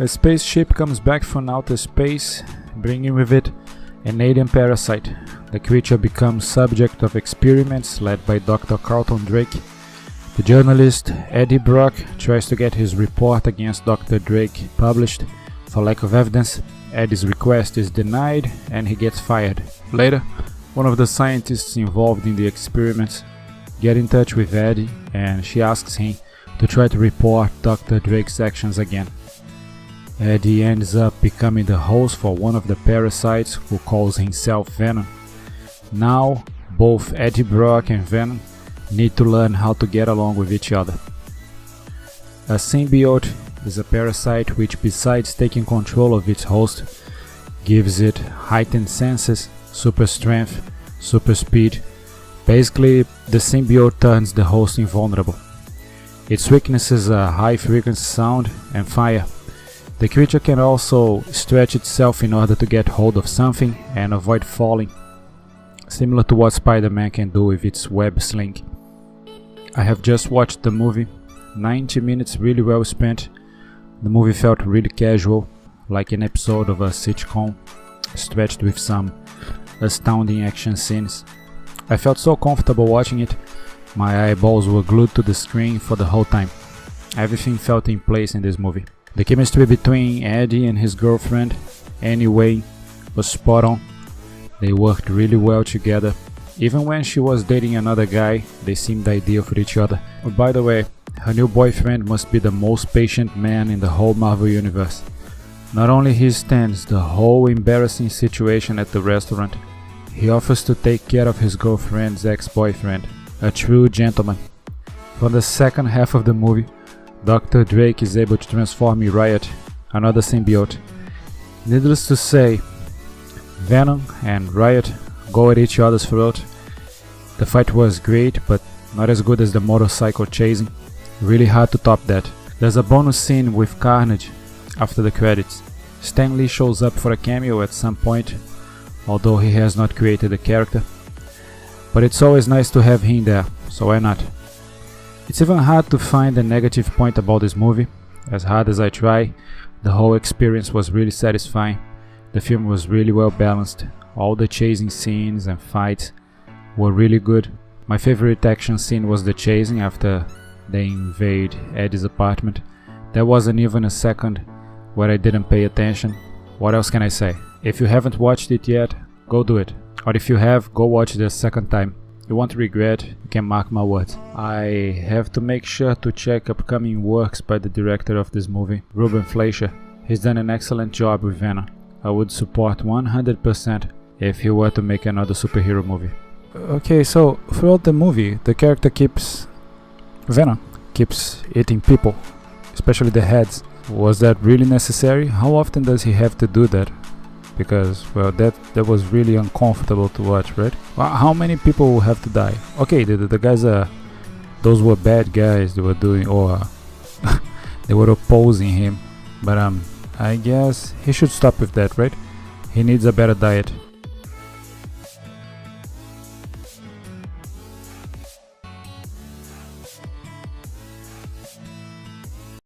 A spaceship comes back from outer space, bringing with it an alien parasite. The creature becomes subject of experiments led by Dr. Carlton Drake. The journalist Eddie Brock tries to get his report against Dr. Drake published. For lack of evidence, Eddie's request is denied and he gets fired. Later, one of the scientists involved in the experiments gets in touch with Eddie and she asks him to try to report Dr. Drake's actions again. Eddie ends up becoming the host for one of the parasites who calls himself Venom. Now, both Eddie Brock and Venom need to learn how to get along with each other. A symbiote is a parasite which, besides taking control of its host, gives it heightened senses, super strength, super speed. Basically, the symbiote turns the host invulnerable. Its weaknesses are high frequency sound and fire. The creature can also stretch itself in order to get hold of something and avoid falling, similar to what Spider-Man can do with its web sling. I have just watched the movie, 90 minutes really well spent. The movie felt really casual, like an episode of a sitcom, stretched with some astounding action scenes. I felt so comfortable watching it, my eyeballs were glued to the screen for the whole time. Everything felt in place in this movie. The chemistry between Eddie and his girlfriend, Anyway, was spot on. They worked really well together. Even when she was dating another guy, they seemed ideal for each other. Oh, by the way, her new boyfriend must be the most patient man in the whole Marvel universe. Not only he stands the whole embarrassing situation at the restaurant, he offers to take care of his girlfriend's ex-boyfriend, a true gentleman. For the second half of the movie, Dr. Drake is able to transform Riot, another symbiote. Needless to say, Venom and Riot go at each other's throat. The fight was great, but not as good as the motorcycle chasing. Really hard to top that. There's a bonus scene with Carnage after the credits. Stan Lee shows up for a cameo at some point, although he has not created the character. But it's always nice to have him there, so why not? It's even hard to find a negative point about this movie. As hard as I try, the whole experience was really satisfying. The film was really well balanced. All the chasing scenes and fights were really good. My favorite action scene was the chasing after they invade Eddie's apartment. There wasn't even a second where I didn't pay attention. What else can I say? If you haven't watched it yet, go do it. Or if you have, go watch it a second time. You won't regret, you can mark my words. I have to make sure to check upcoming works by the director of this movie, Ruben Fleischer. He's done an excellent job with Venom. I would support 100% if he were to make another superhero movie. Okay, so throughout the movie, the character Venom keeps eating people, especially the heads. Was that really necessary? How often does he have to do that? Because, well, that was really uncomfortable to watch, right? Well, how many people will have to die? Okay, the guys those were bad guys. They were doing, or they were opposing him. But I guess he should stop with that, right? He needs a better diet.